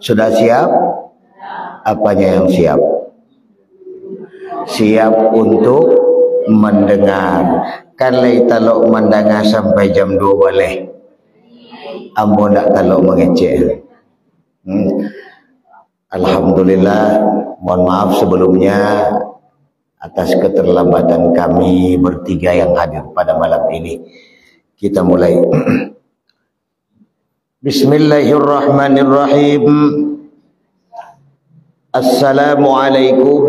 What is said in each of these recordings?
Sudah siap? Apanya yang siap? Siap untuk mendengar. Kan lai talok mendengar sampai jam 2 balik. Ambo nak talok mengecek. Alhamdulillah, mohon maaf sebelumnya atas keterlambatan kami bertiga yang hadir pada malam ini. Kita mulai. Bismillahirrahmanirrahim. Assalamualaikum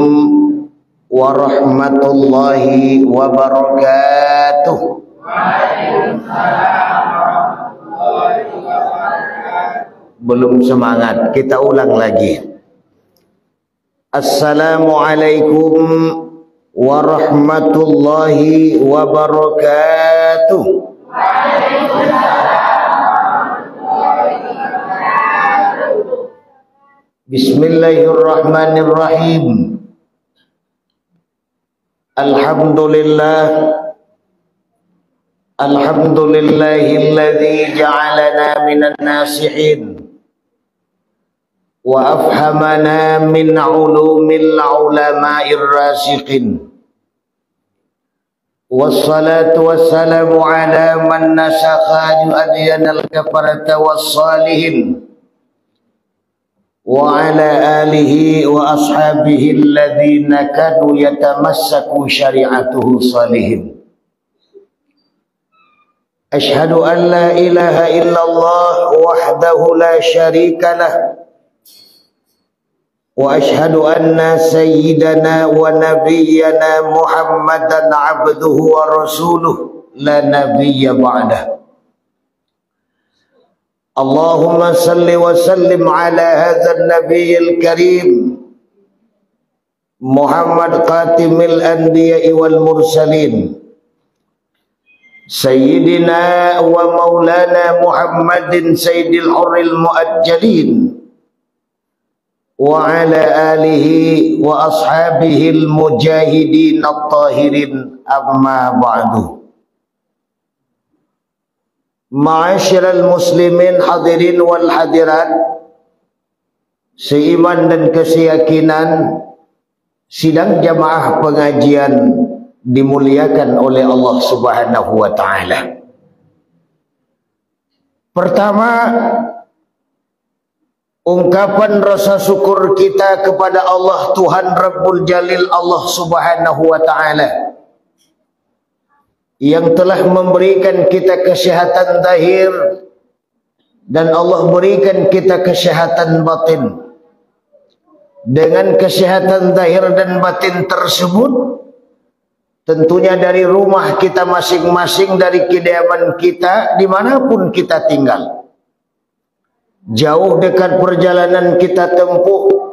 warahmatullahi wabarakatuh. Belum semangat, kita ulang lagi. Assalamualaikum warahmatullahi wabarakatuh. Bismillahirrahmanirrahim. Alhamdulillah. Alhamdulillahilladzi ja'alana minan nasihin wa afhamana min ulumil ulama'ir rasikin. Wassalatu wassalamu ala man nasakha adyanal kafarata wassalihin wa ala alihi wa ashabihi alladhina kanu yatamassaku syari'atuhu salihin. Ashhadu an la ilaha illallah wahdahu la syarika lah wa ashhadu anna sayyidana wa nabiyyana Muhammadan abduhu wa rasuluh la nabiyya ba'dah. Allahumma salli wa sallim ala hadzal nabiyil karim Muhammad qatimil anbiya'i wal mursalin Sayyidina wa maulana Muhammadin sayyidil hurril muajjalin wa ala alihi wa ashabihil mujahidin at-tahirin amma ba'du. Ma'asyiral muslimin hadirin wal hadirat, seiman dan keseyakinan, sidang jamaah pengajian dimuliakan oleh Allah Subhanahu wa taala. Pertama, ungkapan rasa syukur kita kepada Allah Tuhan Rabbul Jalil, Allah Subhanahu wa taala, yang telah memberikan kita kesehatan zahir dan Allah berikan kita kesehatan batin. Dengan kesehatan zahir dan batin tersebut, tentunya dari rumah kita masing-masing, dari kediaman kita, dimanapun kita tinggal, jauh dekat perjalanan kita tempuh,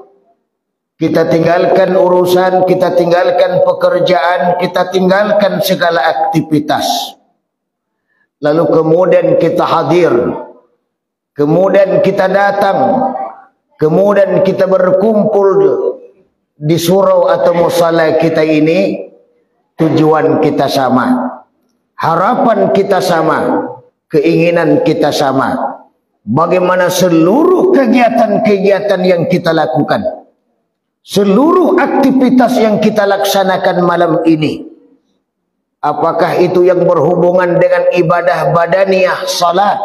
kita tinggalkan urusan, kita tinggalkan pekerjaan, kita tinggalkan segala aktivitas, lalu kemudian kita hadir, kemudian kita datang, kemudian kita berkumpul di surau atau musala kita ini. Tujuan kita sama, harapan kita sama, keinginan kita sama. Bagaimana seluruh kegiatan-kegiatan yang kita lakukan, seluruh aktivitas yang kita laksanakan malam ini, apakah itu yang berhubungan dengan ibadah badaniyah, salat,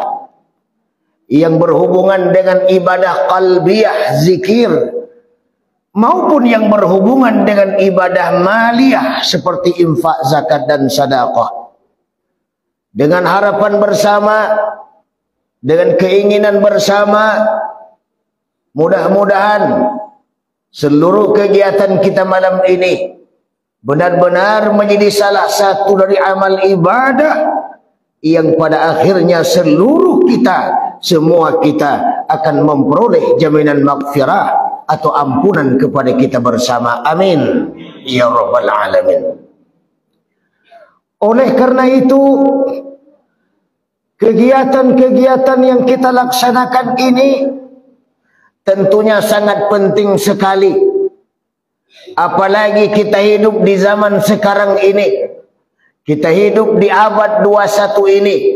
yang berhubungan dengan ibadah qalbiyah, zikir, maupun yang berhubungan dengan ibadah maliyah seperti infak, zakat dan sedekah. Dengan harapan bersama, dengan keinginan bersama, mudah-mudahan seluruh kegiatan kita malam ini benar-benar menjadi salah satu dari amal ibadah yang pada akhirnya seluruh kita, semua kita akan memperoleh jaminan maghfirah atau ampunan kepada kita bersama. Amin ya rabbal alamin. Oleh karena itu, kegiatan-kegiatan yang kita laksanakan ini tentunya sangat penting sekali. Apalagi kita hidup di zaman sekarang ini, kita hidup di abad 21 ini,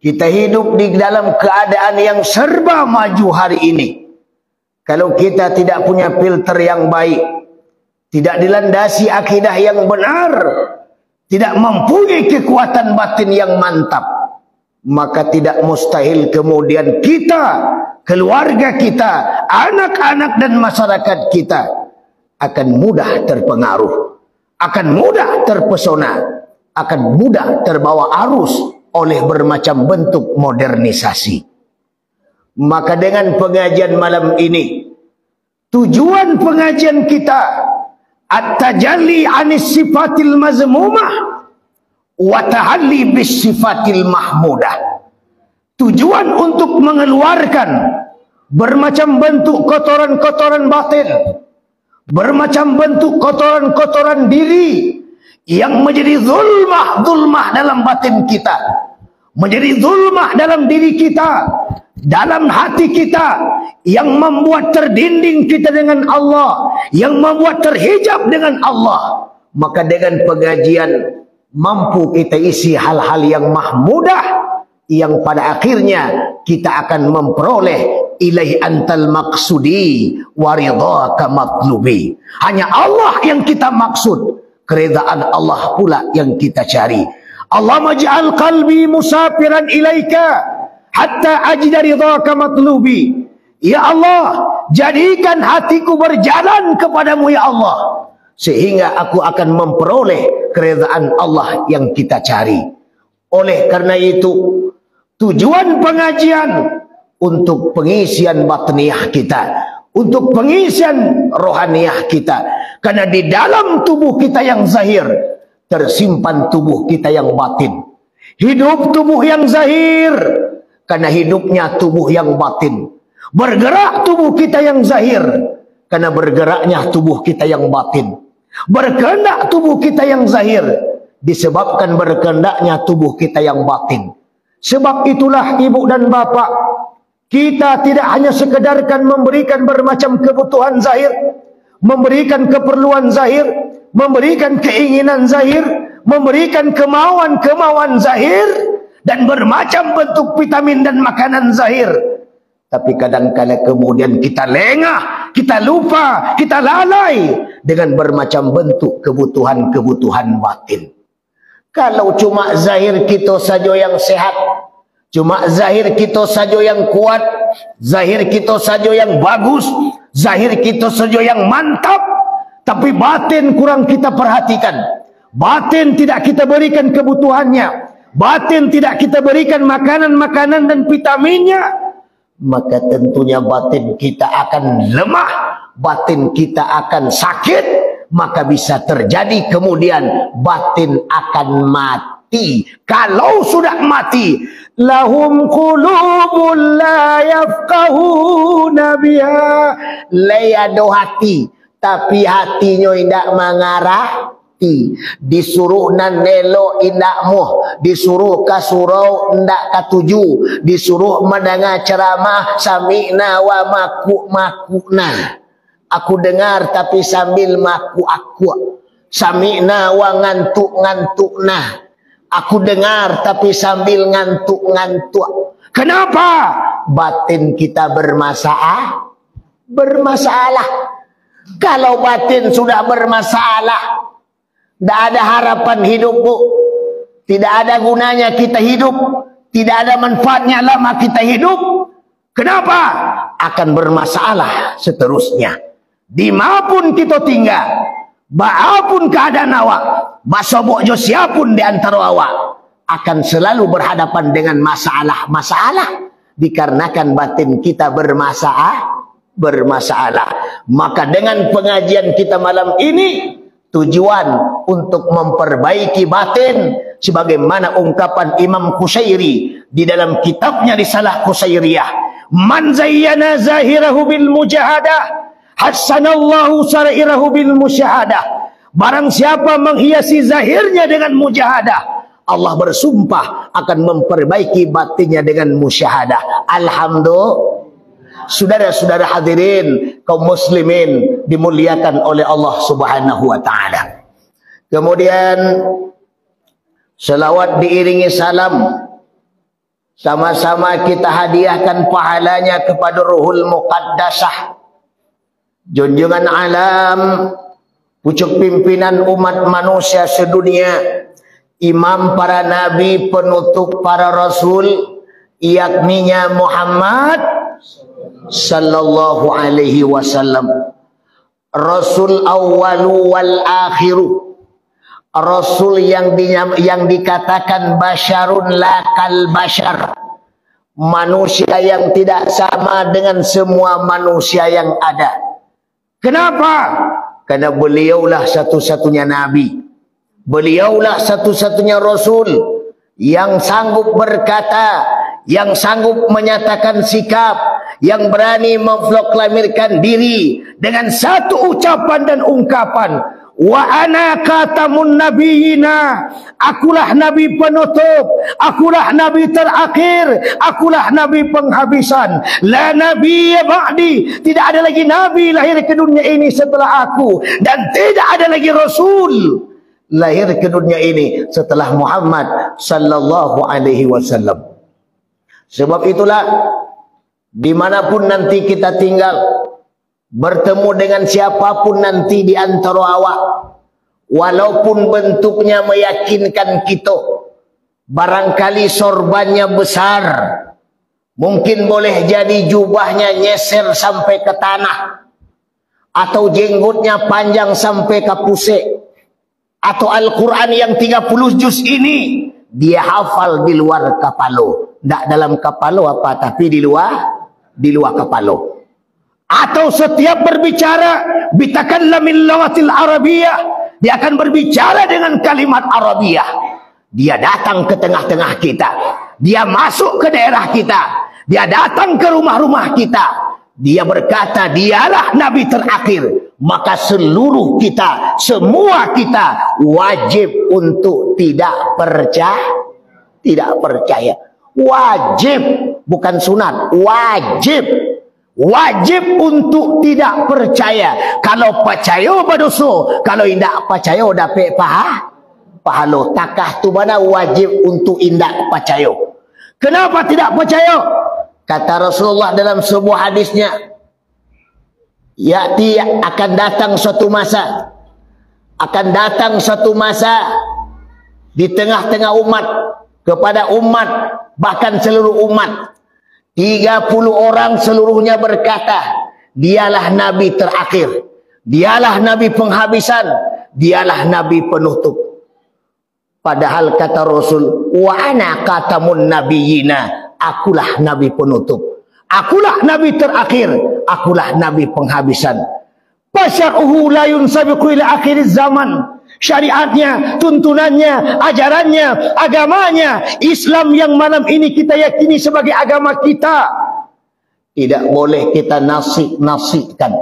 Kita hidup di dalam keadaan yang serba maju hari ini. Kalau kita tidak punya filter yang baik, tidak dilandasi akidah yang benar, tidak mempunyai kekuatan batin yang mantap, maka tidak mustahil kemudian kita, keluarga kita, anak-anak dan masyarakat kita akan mudah terpengaruh, akan mudah terpesona, akan mudah terbawa arus oleh bermacam bentuk modernisasi. Maka dengan pengajian malam ini, tujuan pengajian kita at-tajalli anis sifatil mazmumah wa tahalli bis sifatil mahmudah. Tujuan untuk mengeluarkan bermacam bentuk kotoran-kotoran batin, bermacam bentuk kotoran-kotoran diri yang menjadi zulmah dalam batin kita, menjadi zulmah dalam diri kita, dalam hati kita, yang membuat terdinding kita dengan Allah, yang membuat terhijab dengan Allah. Maka dengan pengajian mampu kita isi hal-hal yang mahmudah, yang pada akhirnya kita akan memperoleh ilaihi antal maqsudi wa ridhaka matlubi. Hanya Allah yang kita maksud, keridaan Allah pula yang kita cari. Allah maj'al qalbi musafiran ilaika hatta ajida ridhaka matlubi. Ya Allah, jadikan hatiku berjalan kepadamu ya Allah, sehingga aku akan memperoleh keridaan Allah yang kita cari. Oleh karena itu, tujuan pengajian untuk pengisian batniyah kita, untuk pengisian rohaniyah kita. Karena di dalam tubuh kita yang zahir tersimpan tubuh kita yang batin. Hidup tubuh yang zahir karena hidupnya tubuh yang batin. Bergerak tubuh kita yang zahir karena bergeraknya tubuh kita yang batin. Berkehendak tubuh kita yang zahir disebabkan berkehendaknya tubuh kita yang batin. Sebab itulah ibu dan bapak, kita tidak hanya sekedarkan memberikan bermacam kebutuhan zahir, memberikan keperluan zahir, memberikan keinginan zahir, memberikan kemauan-kemauan zahir, dan bermacam bentuk vitamin dan makanan zahir. Tapi kadang-kadang kemudian kita lengah, kita lupa, kita lalai dengan bermacam bentuk kebutuhan-kebutuhan batin. Kalau cuma zahir kita saja yang sehat, cuma zahir kita saja yang kuat, zahir kita saja yang bagus, zahir kita saja yang mantap, tapi batin kurang kita perhatikan, batin tidak kita berikan kebutuhannya, batin tidak kita berikan makanan-makanan dan vitaminnya, maka tentunya batin kita akan lemah, batin kita akan sakit, maka bisa terjadi kemudian batin akan mati. Kalau sudah mati, lahum qulubun la yafqahuna biha, layado hati, tapi hatinya tidak mengarah. Disuruh nanelo indak muh, disuruh kasurau ndak katuju, disuruh mendengar ceramah sami'na wa makuna. Aku dengar tapi sambil maku. Sami'na wa ngantuk-ngantukna. Aku dengar tapi sambil ngantuk-ngantuk. Kenapa? Batin kita bermasalah. Kalau batin sudah bermasalah, tidak ada harapan hidup, Bu. Tidak ada gunanya kita hidup, tidak ada manfaatnya lama kita hidup. Kenapa? Akan bermasalah seterusnya. Dimapun kita tinggal, baapun keadaan awak, basobok jo siapun di antara awak, akan selalu berhadapan dengan masalah-masalah dikarenakan batin kita bermasalah. Maka dengan pengajian kita malam ini, tujuan untuk memperbaiki batin, sebagaimana ungkapan Imam Qusairi di dalam kitabnya Risalah Qusairiyah, man zayyana zahirahu bil mujahadah hassanallahu sarairahu bil musyahadah. Barang siapa menghiasi zahirnya dengan mujahadah, Allah bersumpah akan memperbaiki batinnya dengan musyahadah. Alhamdulillah. Saudara-saudara hadirin kaum muslimin dimuliakan oleh Allah Subhanahu wa taala. Kemudian selawat diiringi salam Sama-sama kita hadiahkan pahalanya kepada Ruhul Muqaddasah, junjungan alam, pucuk pimpinan umat manusia sedunia, imam para nabi, penutup para rasul, yakninya Muhammad sallallahu alaihi wasallam, Rasul awwalu wal akhiru, Rasul yang dikatakan basyarun lakal basyar, manusia yang tidak sama dengan semua manusia yang ada. Kenapa? Karena beliaulah satu-satunya nabi, beliaulah satu-satunya rasul yang sanggup berkata, yang sanggup menyatakan sikap, yang berani memproklamirkan diri dengan satu ucapan dan ungkapan, wa ana khatamun nabiyina, akulah nabi penutup, akulah nabi terakhir, akulah nabi penghabisan, la nabiyya ba'di, tidak ada lagi nabi lahir ke dunia ini setelah aku, dan tidak ada lagi rasul lahir ke dunia ini setelah Muhammad sallallahu alaihi wasallam. Sebab itulah dimanapun nanti kita tinggal, bertemu dengan siapapun nanti di antara awak, walaupun bentuknya meyakinkan kita, barangkali sorbannya besar, mungkin boleh jadi jubahnya nyeser sampai ke tanah, atau jenggotnya panjang sampai ke pusek, atau Al-Quran yang 30 juz ini dia hafal di luar kepala, tidak dalam kepala apa, tapi di luar kepala. Atau setiap berbicara bitakallam bil lughatil arabiyyah, dia akan berbicara dengan kalimat Arabiah. Dia datang ke tengah-tengah kita, dia masuk ke daerah kita, dia datang ke rumah-rumah kita, dia berkata dialah nabi terakhir. Maka seluruh kita, semua kita wajib untuk tidak percaya. Wajib, bukan sunat, wajib. Wajib untuk tidak percaya. Kalau percaya berdosa, kalau tidak percaya dapat pahala. Takah tu mana wajib untuk tidak percaya. Kenapa tidak percaya? Kata Rasulullah dalam sebuah hadisnya, ya'ti, akan datang suatu masa, di tengah-tengah umat, kepada umat, bahkan seluruh umat, 30 orang seluruhnya berkata, dialah nabi terakhir, dialah nabi penghabisan, dialah nabi penutup. Padahal kata Rasul, wa ana khatamun nabiyina, akulah nabi penutup, akulah nabi terakhir, akulah nabi penghabisan. Fasyar'uhu la yunsabiqu ila akhir zaman. Syariatnya, tuntunannya, ajarannya, agamanya, Islam yang malam ini kita yakini sebagai agama kita, tidak boleh kita nasik-nasikkan,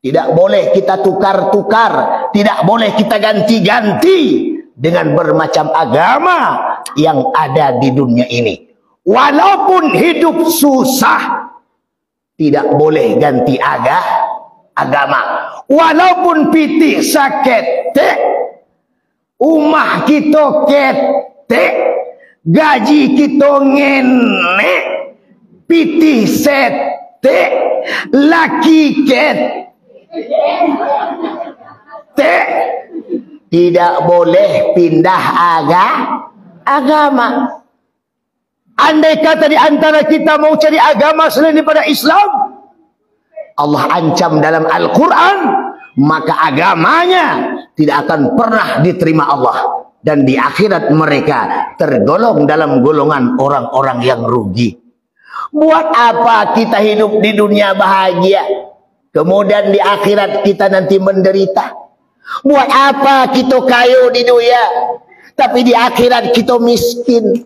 tidak boleh kita tukar-tukar, tidak boleh kita ganti-ganti dengan bermacam agama yang ada di dunia ini. Walaupun hidup susah, tidak boleh ganti agama. Walaupun pitih sakit, umah kita ketek, gaji kita ngenek, pitih setek, laki ketek, tidak boleh pindah agama. Andai kata di antara kita mau cari agama selain daripada Islam, Allah ancam dalam Al-Quran, maka agamanya tidak akan pernah diterima Allah, dan di akhirat mereka tergolong dalam golongan orang-orang yang rugi. Buat apa kita hidup di dunia bahagia, kemudian di akhirat kita nanti menderita? Buat apa kita kaya di dunia, tapi di akhirat kita miskin?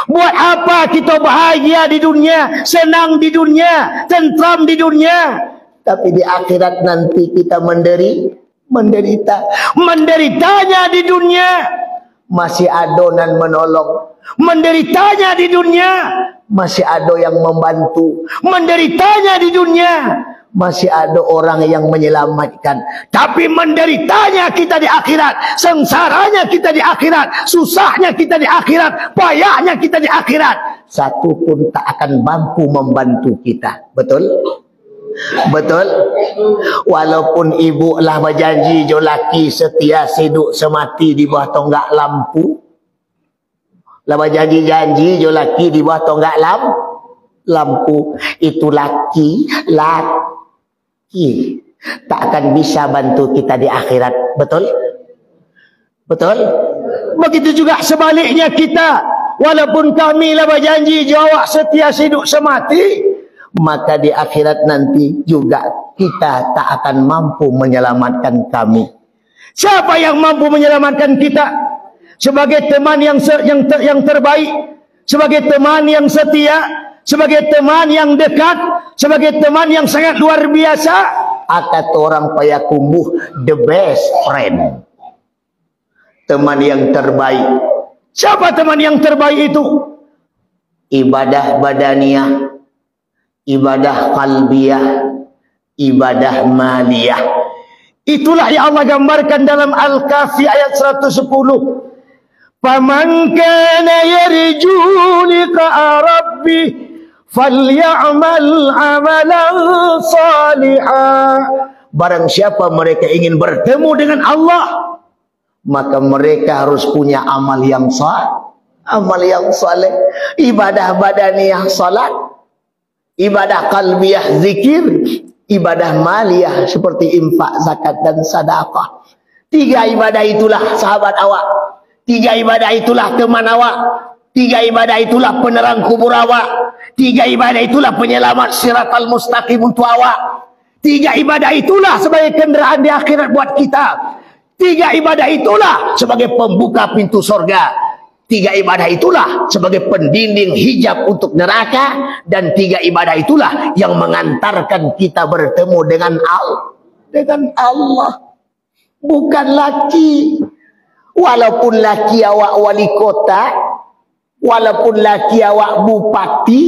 Buat apa kita bahagia di dunia, senang di dunia, tentram di dunia, tapi di akhirat nanti kita menderita. Menderitanya di dunia masih adonan menolong, menderitanya di dunia masih ada yang membantu, menderitanya di dunia masih ada orang yang menyelamatkan. Tapi menderitanya kita di akhirat, sengsaranya kita di akhirat, susahnya kita di akhirat, payahnya kita di akhirat, satu pun tak akan mampu membantu kita. Betul? Betul? Walaupun ibu lah berjanji jo laki setia hidup semati di bawah tonggak lampu, lah berjanji-janji jo laki di bawah tonggak lampu, itu laki tak akan bisa bantu kita di akhirat. Betul? Betul? Begitu juga sebaliknya kita, walaupun kami lah berjanji jawab setia hidup semati, maka di akhirat nanti juga kita tak akan mampu menyelamatkan kami. Siapa yang mampu menyelamatkan kita? Sebagai teman yang terbaik, sebagai teman yang setia, sebagai teman yang dekat, sebagai teman yang sangat luar biasa. Kata orang Payakumbuh, the best friend, teman yang terbaik. Siapa teman yang terbaik itu? Ibadah badaniyah, ibadah qalbiyah, ibadah maliyah. Itulah yang Allah gambarkan dalam Al-Kahfi ayat 110. Faman kana yarju liqa'a rabbih falyamal amalan salihah. Barang siapa mereka ingin bertemu dengan Allah, maka mereka harus punya amal yang saleh, ibadah badaniyah salat, ibadah qalbiyah zikir, ibadah maliyah seperti infak, zakat dan sedekah. 3 ibadah itulah sahabat awak. 3 ibadah itulah teman awak. 3 ibadah itulah penerang kubur awak. 3 ibadah itulah penyelamat siratal mustaqim untuk awak. 3 ibadah itulah sebagai kenderaan di akhirat buat kita. 3 ibadah itulah sebagai pembuka pintu surga. 3 ibadah itulah sebagai pendinding hijab untuk neraka. Dan 3 ibadah itulah yang mengantarkan kita bertemu dengan Allah. Bukan laki. Walaupun laki awak wali kota, walaupun laki awak bupati,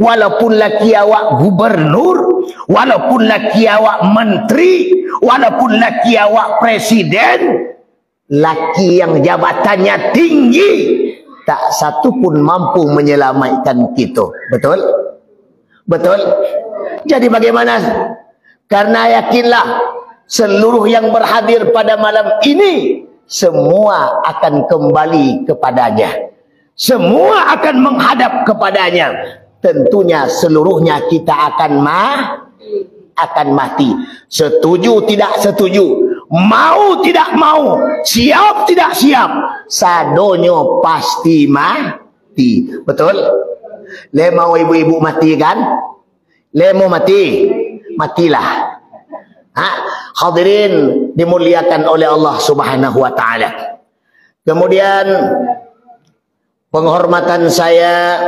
walaupun laki awak gubernur, walaupun laki awak menteri, walaupun laki awak presiden, laki yang jabatannya tinggi, tak satu pun mampu menyelamatkan kita. Betul? Betul? Jadi bagaimana? Karena yakinlah seluruh yang berhadir pada malam ini semua akan kembali kepadanya. Semua akan menghadap kepadanya. Tentunya seluruhnya kita akan mati. Setuju tidak setuju, mau tidak mau, siap tidak siap, sadonyo pasti mati. Betul? Le mau ibu-ibu mati kan? Le mau mati? Matilah. Hadirin dimuliakan oleh Allah Subhanahu wa taala. Kemudian penghormatan saya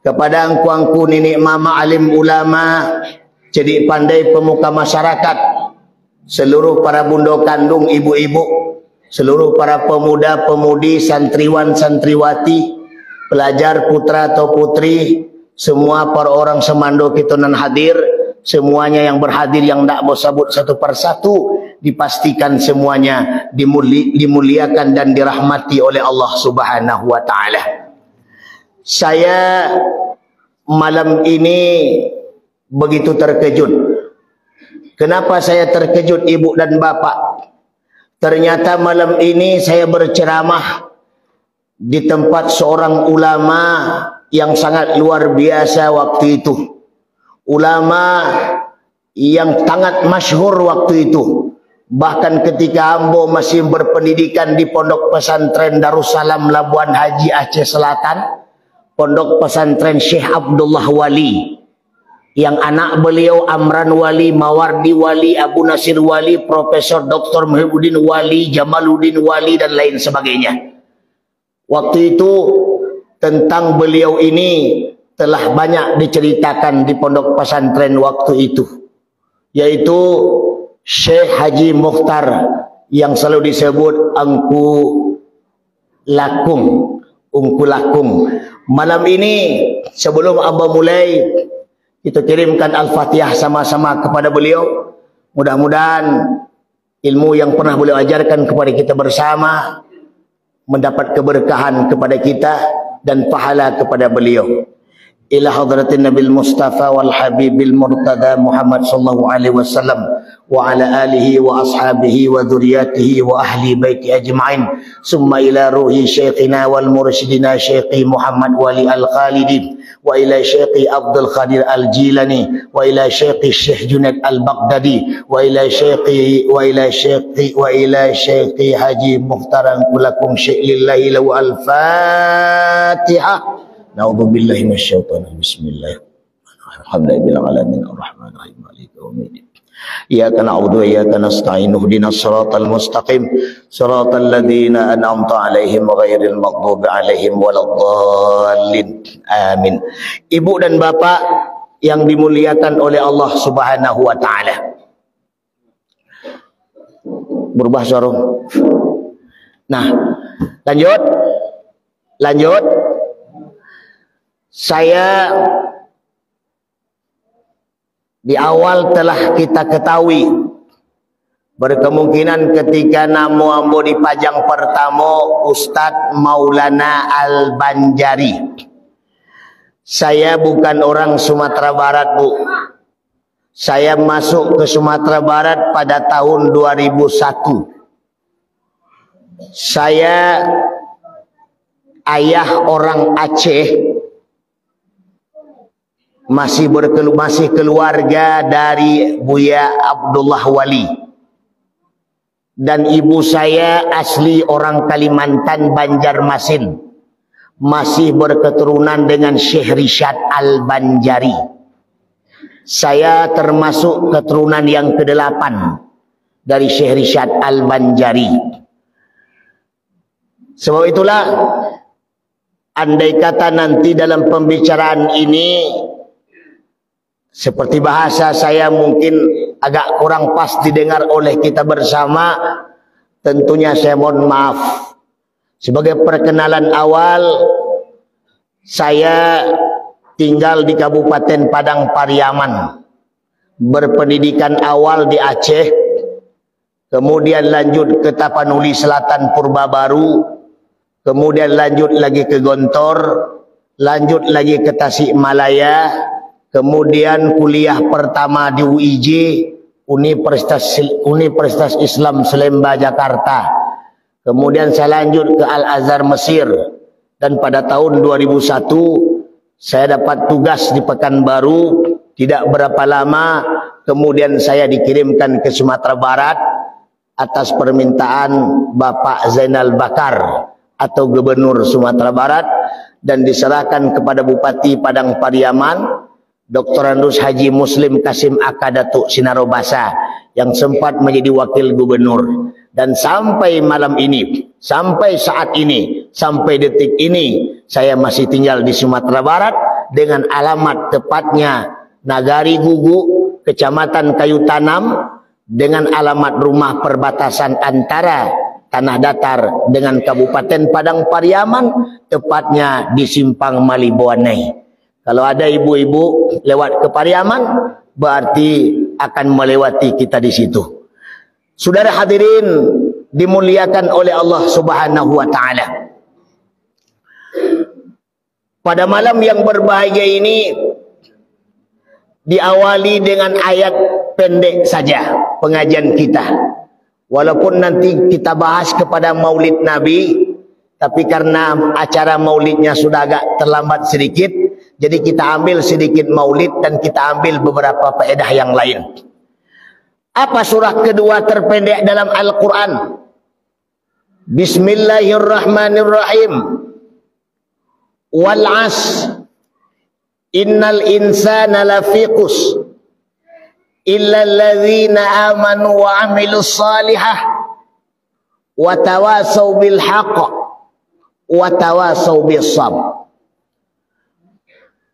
kepada angku-angku nenek mama alim ulama, jadi pandai pemuka masyarakat, seluruh para bunda kandung ibu-ibu, seluruh para pemuda pemudi, santriwan santriwati, pelajar putra atau putri, semua para orang semando kita nan hadir, semuanya yang berhadir yang tak mau sebut satu persatu, dipastikan semuanya dimuliakan dan dirahmati oleh Allah Subhanahu wa taala. Saya malam ini begitu terkejut. Kenapa saya terkejut ibu dan bapak? Ternyata malam ini saya berceramah di tempat seorang ulama yang sangat luar biasa waktu itu. Ulama yang sangat masyhur waktu itu. Bahkan ketika ambo masih berpendidikan di Pondok Pesantren Darussalam Labuan Haji Aceh Selatan, Pondok Pesantren Syekh Abdullah Wali, yang anak beliau Amran Wali, Mawardi Wali, Abu Nasir Wali, Profesor Dr. Muhyiddin Wali, Jamaluddin Wali dan lain sebagainya. Waktu itu tentang beliau ini telah banyak diceritakan di pondok pesantren waktu itu, yaitu Syekh Haji Mukhtar yang selalu disebut Angku Lakung. Malam ini sebelum abah mulai, Kita kirimkan Al-Fatihah sama-sama kepada beliau. Mudah-mudahan ilmu yang pernah beliau ajarkan kepada kita bersama mendapat keberkahan kepada kita dan pahala kepada beliau. Ila hadratin Nabil Mustafa wal Habibil Murtada Muhammad sallallahu alaihi wasallam wa ala alihi wa ashabihi wa dhurriyyatihi wa ahli baiti ajma'in, summa ila ruhi syekhina wal mursyidina Syekhi Muhammad Wali Al-Khalidi, wa ila Syekhi Abdul Qadir Al-Jilani, wa ila Syekhi Syekh Junaid Al-Baghdadi, wa ila Syekhi Haji Muhtaram kulakum Syekh lillahi lahu Al-Fatihah. Na'udzubillahi minasyaitonir bismillahirrahmanirrahim. Alhamdulillahil alamin arrahmanir rahim maliki yaumiddin. Iyyaka na'budu wa iyyaka nasta'in ihdinas siratal mustaqim siratal ladzina an'amta 'alaihim ghairil maghdubi 'alaihim waladdallin. Amin. Ibu dan bapak yang dimuliakan oleh Allah Subhanahu wa taala. Berubah suara. Nah, lanjut. Saya di awal telah kita ketahui berkemungkinan ketika namu ambo dipajang pertama Ustadz Maulana Al-Banjari. Saya bukan orang Sumatera Barat, Bu. Saya masuk ke Sumatera Barat pada tahun 2001. Saya ayah orang Aceh, masih keluarga dari Buya Abdullah Wali, dan ibu saya asli orang Kalimantan Banjarmasin, masih berketurunan dengan Syekh Rishad Al-Banjari. Saya termasuk keturunan yang ke-8 dari Syekh Rishad Al-Banjari. Sebab itulah, andai kata nanti dalam pembicaraan ini seperti bahasa saya mungkin agak kurang pas didengar oleh kita bersama, tentunya saya mohon maaf. Sebagai perkenalan awal, saya tinggal di Kabupaten Padang Pariaman, berpendidikan awal di Aceh, kemudian lanjut ke Tapanuli Selatan Purba Baru, kemudian lanjut lagi ke Gontor, lanjut lagi ke Tasikmalaya, kemudian kuliah pertama di UIJ, Universitas Islam Selemba Jakarta. Kemudian saya lanjut ke Al-Azhar Mesir, dan pada tahun 2001 saya dapat tugas di Pekanbaru. Tidak berapa lama kemudian saya dikirimkan ke Sumatera Barat atas permintaan Bapak Zainal Bakar atau Gubernur Sumatera Barat, dan diserahkan kepada Bupati Padang Pariaman Dr. Andus Haji Muslim Kasim Akadatuk Sinarobasa yang sempat menjadi wakil gubernur. Dan sampai malam ini, sampai saat ini, sampai detik ini, saya masih tinggal di Sumatera Barat dengan alamat tepatnya Nagari Gugu, Kecamatan Kayu Tanam, dengan alamat rumah perbatasan antara Tanah Datar dengan Kabupaten Padang Pariaman, tepatnya di Simpang Malibuanai. Kalau ada ibu-ibu lewat ke Pariaman, berarti akan melewati kita di situ. Saudara hadirin dimuliakan oleh Allah Subhanahu wa taala. Pada malam yang berbahagia ini diawali dengan ayat pendek saja pengajian kita. Walaupun nanti kita bahas kepada Maulid Nabi, tapi karena acara maulidnya sudah agak terlambat sedikit, jadi kita ambil sedikit maulid dan kita ambil beberapa faedah yang lain. Apa surah kedua terpendek dalam Al-Quran? Bismillahirrahmanirrahim. Wal 'asr innal insana lafi khusr illa alladzina amanu wa 'amilus salihah wa tawasaw bil haqq wa tawasaw bis sabr.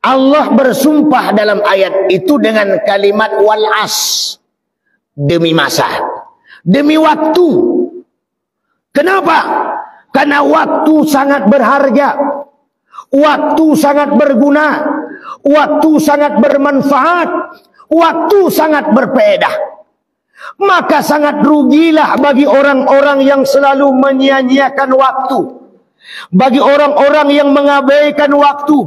Allah bersumpah dalam ayat itu dengan kalimat wal 'asr, demi masa, demi waktu. Kenapa? Karena waktu sangat berharga, waktu sangat berguna, waktu sangat bermanfaat, waktu sangat berfaedah. Maka sangat rugilah bagi orang-orang yang selalu menyia-nyiakan waktu, bagi orang-orang yang mengabaikan waktu,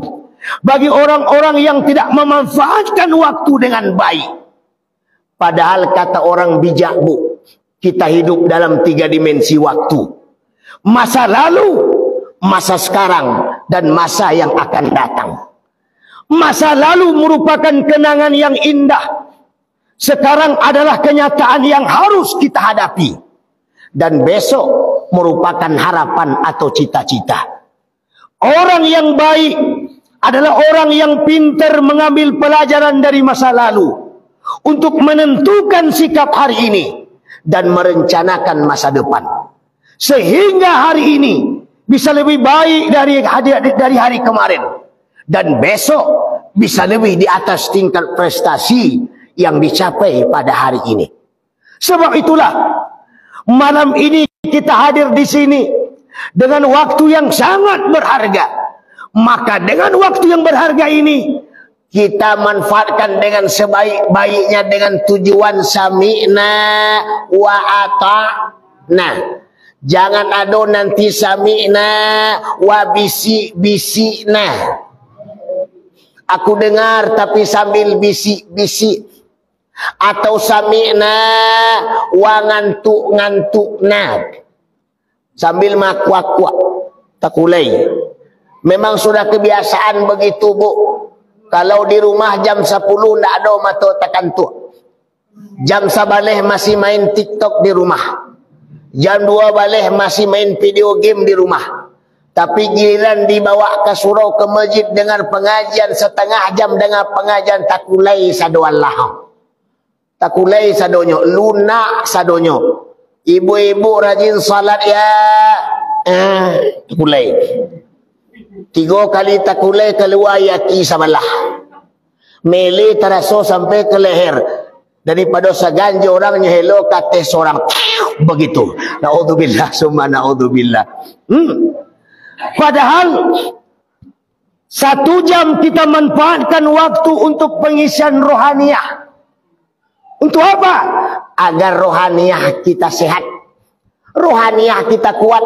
bagi orang-orang yang tidak memanfaatkan waktu dengan baik. Padahal kata orang bijak, Bu, kita hidup dalam 3 dimensi waktu. Masa lalu, masa sekarang, dan masa yang akan datang. Masa lalu merupakan kenangan yang indah. Sekarang adalah kenyataan yang harus kita hadapi. Dan besok merupakan harapan atau cita-cita. Orang yang baik adalah orang yang pintar mengambil pelajaran dari masa lalu untuk menentukan sikap hari ini dan merencanakan masa depan. Sehingga hari ini bisa lebih baik dari hari kemarin. Dan besok bisa lebih di atas tingkat prestasi yang dicapai pada hari ini. Sebab itulah malam ini kita hadir di sini dengan waktu yang sangat berharga. Maka dengan waktu yang berharga ini kita manfaatkan dengan sebaik-baiknya dengan tujuan sami'na wa ata'na. Jangan ada nanti sami'na wa bisik-bisikna. Aku dengar tapi sambil bisik-bisik. Atau sami'na wa ngantuk-ngantukna, sambil makuak-kuak, takulai. Memang sudah kebiasaan begitu, Bu. Kalau di rumah jam 10 tidak ada mata takantuk. Jam 11 masih main TikTok di rumah. Jam 12 masih main video game di rumah. Tapi giliran dibawa ke surau ke masjid dengar pengajian setengah jam dengar pengajian takulai sadoallah. Takulai sadonyo, lunak sadonyo. Ibu-ibu rajin salat ya. Takulai. 3 kali takulai keluar yaki sabalah. Mele teraso sampai ke leher. Daripada seganja orangnya hello kata seorang. Begitu. Na'udzubillah summa na'udzubillah. Padahal 1 jam kita manfaatkan waktu untuk pengisian rohaniah. Untuk apa? Agar rohaniah kita sehat, rohaniah kita kuat.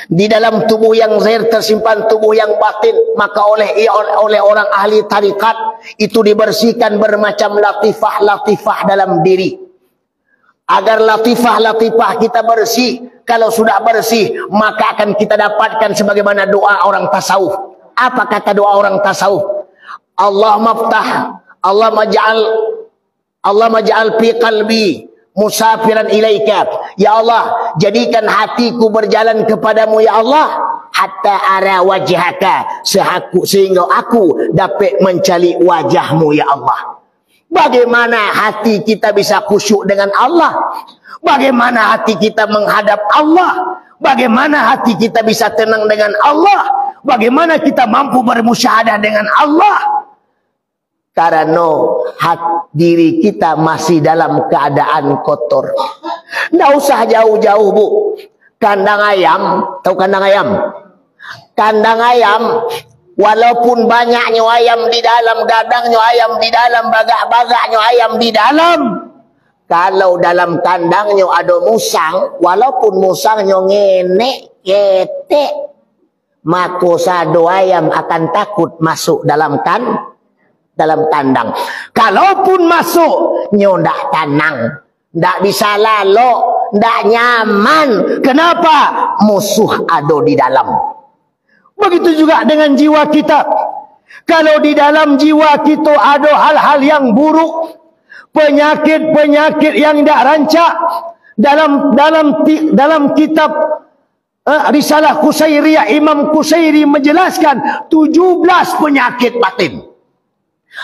Di dalam tubuh yang zahir tersimpan tubuh yang batin. Maka oleh orang ahli tarikat itu dibersihkan bermacam latifah-latifah dalam diri. Agar latifah-latifah kita bersih. Kalau sudah bersih, maka akan kita dapatkan sebagaimana doa orang tasawuf. Apa kata doa orang tasawuf? Allah maftah, Allah maj'al fi qalbi musafiran ilaika. Ya Allah, jadikan hatiku berjalan kepadamu ya Allah, hatta ara wajhaka, sehingga aku dapat mencari wajahmu ya Allah. Bagaimana hati kita bisa khusyuk dengan Allah? Bagaimana hati kita menghadap Allah? Bagaimana hati kita bisa tenang dengan Allah? Bagaimana kita mampu bermusyahadah dengan Allah? Karena diri kita masih dalam keadaan kotor. Tidak usah jauh-jauh, Bu. Kandang ayam, tahu kandang ayam? Kandang ayam, walaupun banyaknya ayam di dalam, gadangnya ayam di dalam, bagak-bagaknya ayam di dalam. Kalau dalam kandangnya ada musang, walaupun musangnya ngenek, ketek, maka sado ayam akan takut masuk dalam kandang. Kalaupun masuk, ndak tenang, ndak bisa lalu, ndak nyaman. Kenapa? Musuh ada di dalam. Begitu juga dengan jiwa kita. Kalau di dalam jiwa kita ada hal-hal yang buruk, penyakit-penyakit yang tidak rancak, dalam kitab Risalah Qusairiyah, Imam Qusairi menjelaskan 17 penyakit batin.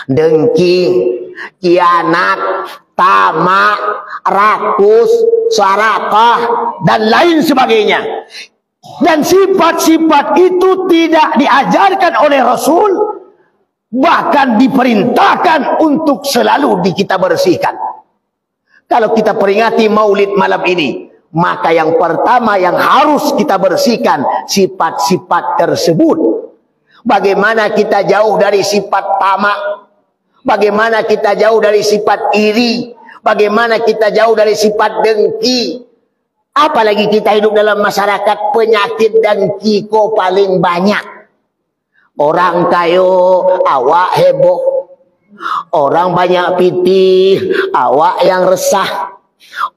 Dengki, kianat, tamak, rakus, sarakah, dan lain sebagainya. Dan sifat-sifat itu tidak diajarkan oleh Rasul, bahkan diperintahkan untuk selalu kita bersihkan. Kalau kita peringati maulid malam ini, maka yang pertama yang harus kita bersihkan sifat-sifat tersebut. Bagaimana kita jauh dari sifat tamak, bagaimana kita jauh dari sifat iri, bagaimana kita jauh dari sifat dengki. Apalagi kita hidup dalam masyarakat, penyakit dengki ko paling banyak. Orang kayo, awak heboh. Orang banyak pitih, awak yang resah.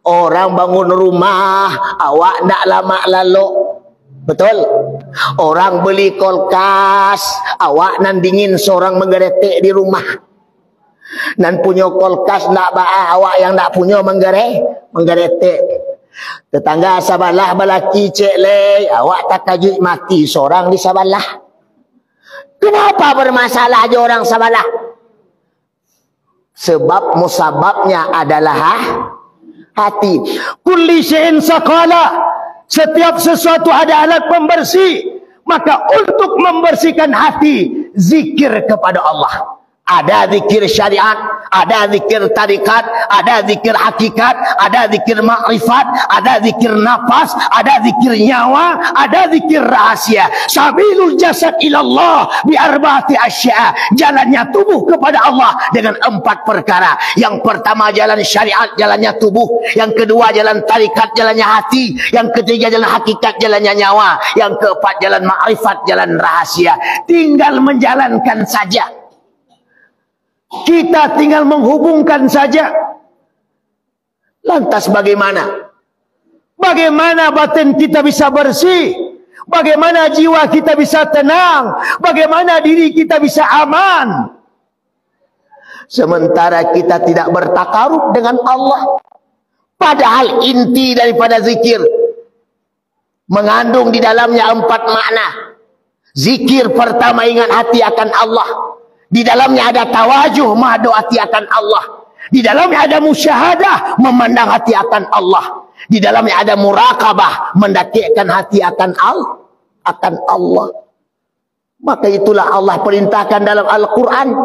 Orang bangun rumah, awak ndak lama lalu. Betul? Orang beli kulkas, awak nan dingin seorang menggeretek di rumah. Nan punya kulkas ndak baah, awak yang ndak punya menggeretek. Tetangga sabalah balaki cek le, awak tak kajut mati seorang di sabalah. Kenapa bermasalah aja orang sabalah? Sebab musababnya adalah hati. Kulli syai'in saqala. Setiap sesuatu ada alat pembersih. Maka untuk membersihkan hati, zikir kepada Allah. Ada zikir syariat, ada zikir tarikat, ada zikir hakikat, ada zikir makrifat, ada zikir nafas, ada zikir nyawa, ada zikir rahasia. Sabilul jasad ilallah bi arba'ati asya'. Jalannya tubuh kepada Allah dengan 4 perkara. Yang pertama jalan syariat, jalannya tubuh. Yang kedua jalan tarikat, jalannya hati. Yang ketiga jalan hakikat, jalannya nyawa. Yang keempat jalan makrifat, jalan rahasia. Tinggal menjalankan saja. Kita tinggal menghubungkan saja. Lantas bagaimana? Bagaimana batin kita bisa bersih? Bagaimana jiwa kita bisa tenang? Bagaimana diri kita bisa aman? Sementara kita tidak bertakarub dengan Allah. Padahal inti daripada zikir mengandung di dalamnya 4 makna. Zikir pertama ingat hati akan Allah. Di dalamnya ada tawajuh, mahdo hati akan Allah. Di dalamnya ada musyahadah, memandang hati akan Allah. Di dalamnya ada muraqabah, mendekatkan hati akan Allah. Maka itulah Allah perintahkan dalam Al-Quran.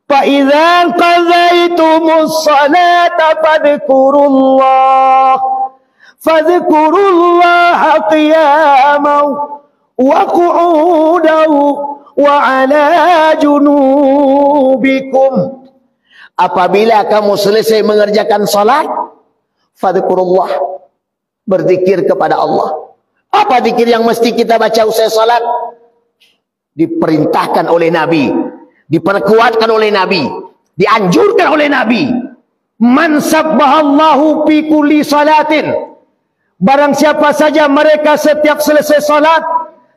فَإِذَا قَضَيْتُمُ الصَّلَاةَ فَاذْكُرُوا اللَّهَ قِيَامًا وَقُعُودًا وَعَلَى جُنُوبِكُمْ. Apabila kamu selesai mengerjakan salat, fadhkurullah, berzikir kepada Allah. Apa zikir yang mesti kita baca usai salat? Diperintahkan oleh Nabi, diperkuatkan oleh Nabi, dianjurkan oleh Nabi. Man sabbahallahu fi kulli salatin. Barang siapa saja mereka setiap selesai salat,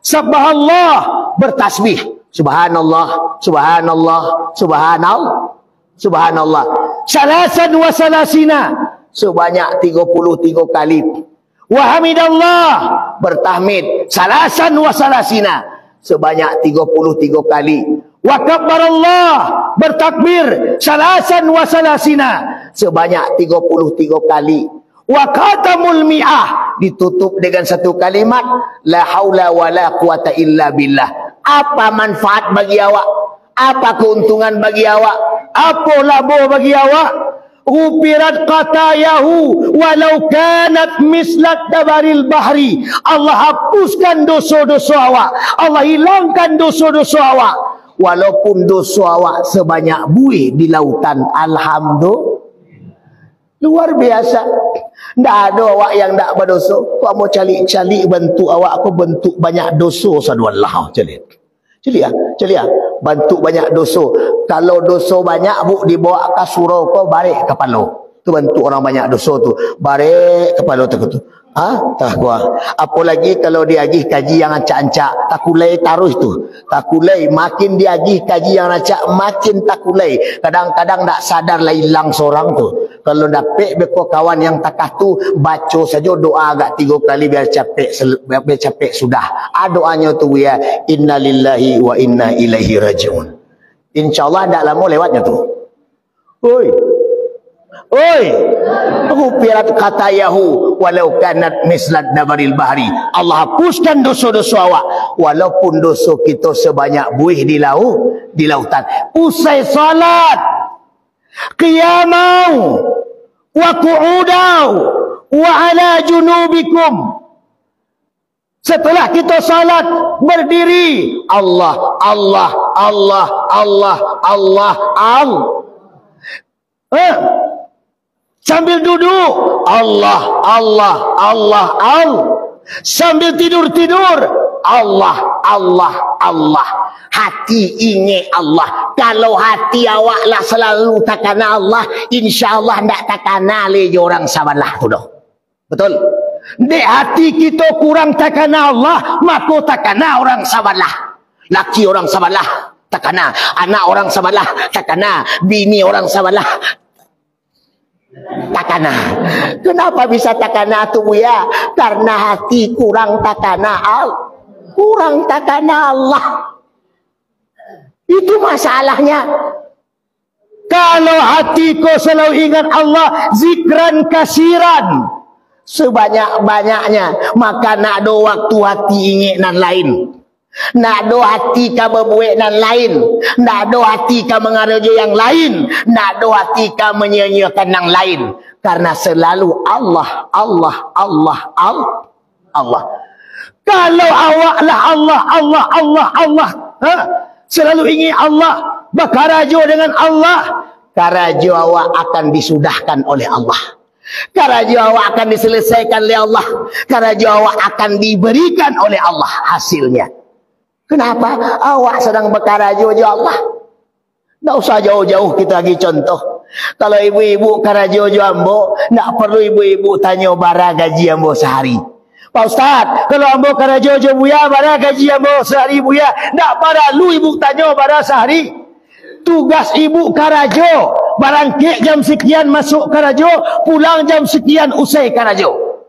sabbahallah, bertasbih, subhanallah, subhanallah, subhanallah, subhanallah, salasan wa salasina, sebanyak 33 kali. Wa hamidallah, bertahmid, salasan wa salasina, sebanyak 33 kali. Wa kabbarallah, bertakbir, salasan wa salasina, sebanyak 33 kali. Wa qatamul mi'ah, ditutup dengan satu kalimat, la haula wa la quwata illa billah. Apa manfaat bagi awak? Apa keuntungan bagi awak? Apa labo bagi awak? Ghufirat qatayahu walau kanat mislat dabaril bahri. Allah hapuskan dosa-dosa awak. Allah hilangkan dosa-dosa awak. Walaupun dosa awak sebanyak buih di lautan. Alhamdulillah. Luar biasa. Tak ada awak yang tak berdosa. Kau mau calik-calik bentuk awak, aku bentuk banyak dosa saduallah. Calik ya. Bentuk banyak dosa. Kalau dosa banyak, bu, dibawa ke surau kau, barik kepala. Tu bentuk orang banyak dosa tu. Barik kepala tu. Tak kuat. Apalagi kalau dia agih kaji yang acak-acak, takulai taruh tu. Takulai, makin dia agih kaji yang acak, makin takulai. Kadang-kadang tak sadar lah hilang seorang tu. Kalau dapat beko kawan yang takah tu, baca saja doa agak 3 kali biar capek sudah. Doanya tu ya, inna lillahi wa inna ilaihi rajiun. InsyaAllah tak lama lewatnya tu. Oi, ghufirat khatayahu walau kanat mislat dabaril bahri. Allah hapuskan dosa-dosa awak walaupun dosa kita sebanyak buih di lautan. Usai salat, qiyamau wa qu'udau wa ala junubikum. Setelah kita salat berdiri, Allah, Allah, Allah, Allah, Allah, Allah. Sambil duduk, Allah, Allah, Allah, Allah. Sambil tidur, Allah, Allah, Allah. Hati ingat Allah. Kalau hati awak lah selalu takana Allah, insya-Allah ndak takana le orang sabalah tu dah. Betul? Dek hati kita kurang takana Allah, maka takana orang sabalah. Laki orang sabalah, takana. Anak orang sabalah, takana. Bini orang sabalah, takana. Kenapa bisa takana tu ya? Karena hati kurang takana Allah. Kurang takana Allah. Itu masalahnya. Kalau hati kau selalu ingat Allah, zikran kasiran, sebanyak-banyaknya, maka nak do waktu hati ingat nan lain. Nak do hati ka berbuat nan lain. Nak do hati ka mengaruhi yang lain. Nak do hati ka menyia-nyiakan yang lain. Karena selalu Allah, Allah, Allah, Allah, Allah. Kalau awaklah Allah, Allah, Allah, Allah, selalu ingin Allah, berkarajo dengan Allah, karajo awak akan disudahkan oleh Allah. Karajo awak akan diselesaikan oleh Allah. Karajo awak akan diberikan oleh Allah hasilnya. Kenapa? Awak sedang berkarajo je Allah. Tak usah jauh-jauh kita lagi contoh. Kalau ibu-ibu karajo je ambo, tak perlu ibu-ibu tanya bara gaji ambo sehari. Pak Ustaz, kalau ambo karajo je buya, bara gaji ambo sehari buya, tak perlu ibu tanya bara sehari. Tugas ibu karajo, barangkit jam sekian masuk karajo, pulang jam sekian usai karajo.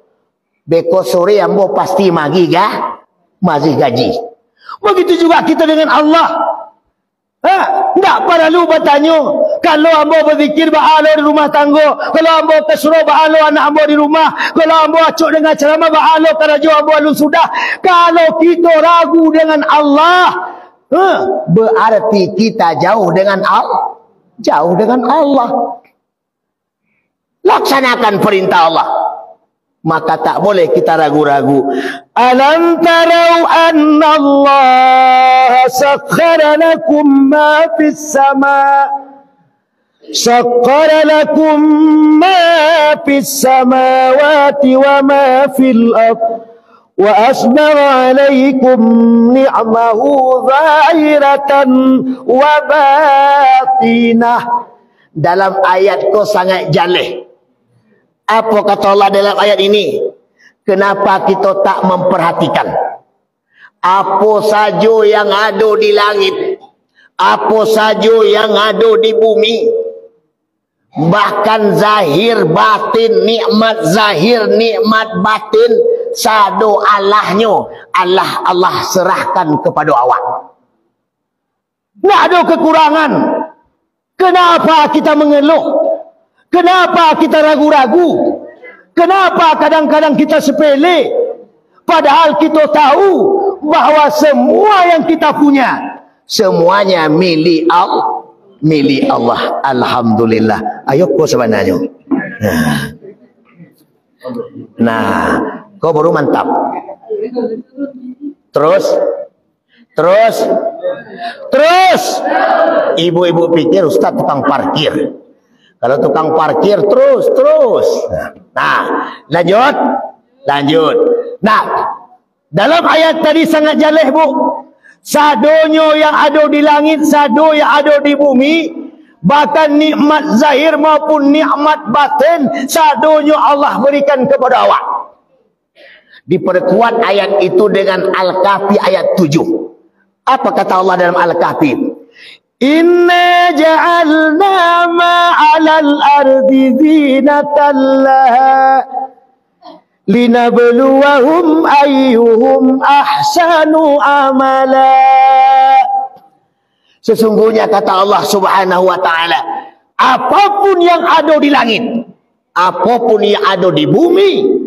Beko sore ambo pasti magi masih gaji. Begitu juga kita dengan Allah. Tak perlu bertanya. Kalau ambo berzikir bahalo di rumah tangga, kalau ambo kesuruh bahalo anak ambo di rumah, kalau ambo acuk dengan ceramah bahalo karajo ambo lu sudah. Kalau kita ragu dengan Allah, berarti kita jauh dengan Allah. Jauh dengan Allah. Laksanakan perintah Allah, maka tak boleh kita ragu-ragu. Alam tarau anna Allah sakhkhara lakum ma fis sama, sakhkhara lakum ma fis samawati wa ma fil ardh, wa asbagha alaikum ni'mahu zahiratan wa batinah. Dalam ayat ko sangat jaleh. Apa kata Allah dalam ayat ini? Kenapa kita tak memperhatikan apa saja yang ada di langit, apa saja yang ada di bumi, bahkan zahir batin, nikmat zahir, nikmat batin, sado Allahnya, Allah serahkan kepada awak. Tak ada kekurangan. Kenapa kita mengeluh? Kenapa kita ragu-ragu? Kenapa kadang-kadang kita sepele? Padahal kita tahu bahawa semua yang kita punya, semuanya milik Allah. Milik Allah. Alhamdulillah. Ayo kau sebenarnya. Nah, kau baru mantap. Terus. Ibu-ibu pikir Ustaz tukang parkir. Kalau tukang parkir terus. Nah, lanjut. Nah, dalam ayat tadi sangat jelas bu. Sadonyo yang ada di langit, sado yang ada di bumi, bahkan nikmat zahir maupun nikmat batin, sadonyo Allah berikan kepada awak. Diperkuat ayat itu dengan Al-Kahfi ayat 7. Apa kata Allah dalam Al-Kahfi? Inna ja'alna ma'alal ardi zinatan laha linabluwahum ayyuhum ahsanu amala. Sesungguhnya kata Allah Subhanahu wa taala, apapun yang ada di langit, apapun yang ada di bumi,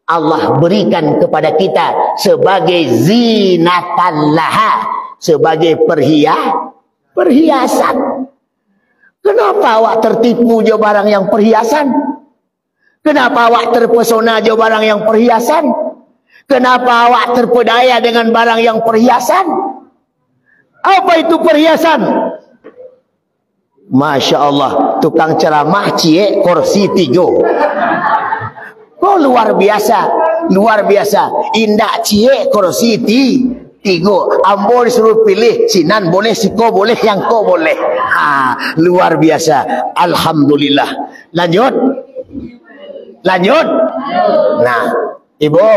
Allah berikan kepada kita sebagai zinatan laha, sebagai perhiasan. Kenapa awak tertipu je barang yang perhiasan? Kenapa awak terpesona je barang yang perhiasan? Kenapa awak terpedaya dengan barang yang perhiasan? Apa itu perhiasan? Masya Allah, tukang ceramah cie kursi 3. Oh, luar biasa, luar biasa. Indah cie kursi 3. Ambo disuruh pilih, sinan boleh, siko boleh, yang ko boleh. Luar biasa. Alhamdulillah. Lanjut. Lanjut. Nah, ibu,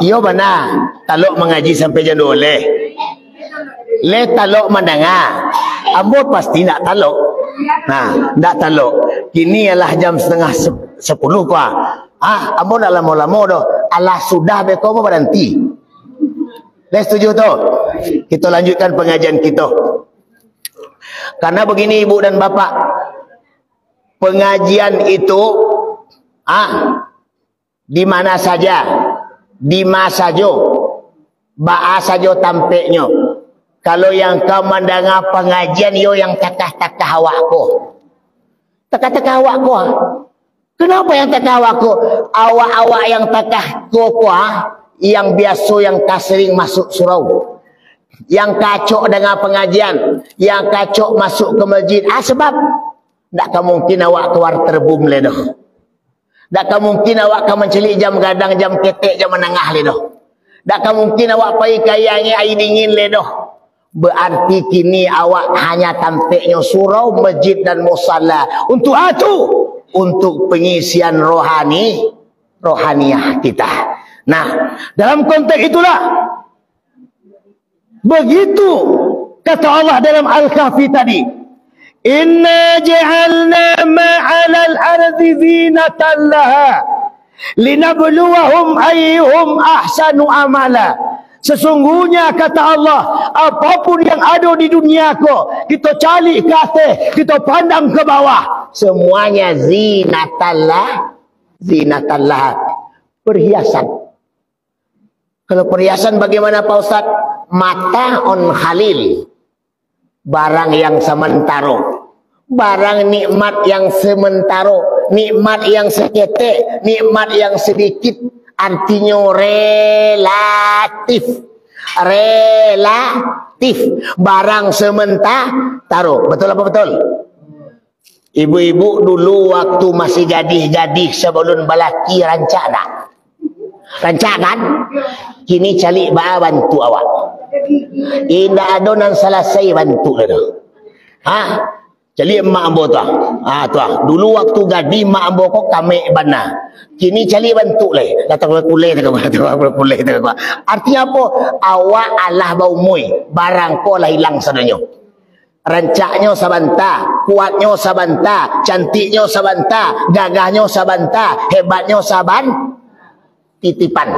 iyo mana talok mengaji sampai jam 12. Le talok mendengar. Ambo pasti nak talok. Nah, nak talok. Kini ialah jam 9:30 kuah. Ambo nak lama-lama dah. Allah sudah bekomo berhenti. Le setuju tu? Kita lanjutkan pengajian kita. Karena begini ibu dan bapak, pengajian itu di mana saja, di masa saja, ba'a saja tampaknya. Kalau yang kau mendengar pengajian yo yang takah-takah awakku. Takah-takah awakku. Kenapa yang takah awakku? Awak-awak yang takah ku yang biasa yang kasering masuk surau. Yang kacok dengan pengajian, yang kacok masuk ke masjid. Sebab tak mungkin awak keluar terbum le dah. Tak mungkin awak akan mencelik jam gadang, jam ketek, jam menengah le dah. Tak mungkin awak pergi kayangnya air dingin le dah. Berarti kini awak hanya tampaknya surau, masjid dan musalla. Untuk itu, untuk pengisian rohaniah kita. Nah, dalam konteks itulah, begitu kata Allah dalam Al-Kahfi tadi, inna ja'alna ma'alal ardi zinatan laha linabluwahum ayyuhum ahsanu amala. Sesungguhnya kata Allah, apapun yang ada di dunia ko, kita cari ke atas, kita pandang ke bawah, semuanya zinatallah, perhiasan. Kalau perhiasan bagaimana Pak Ustaz? Mata on khalil, barang yang sementara, barang nikmat yang sementara, nikmat yang seketek, nikmat yang sedikit. Artinya relatif, barang sementara. Betul apa betul? Ibu-ibu dulu waktu masih gadis-gadis sebelum balaki rancak kan? Kini calik bantu awak. Indah adonan selesai bantu dah. Calik emak ambo tu. Dulu waktu gadis emak ambo kok kami bana. Kini calik bantu le. Datang kulai tu apa? Artinya apa? Awak Allah bau mui, barang ko lah hilang sadanya. Rancaknya sabanta, kuatnya sabanta, cantiknya sabanta, gagahnya sabanta, hebatnya titipan.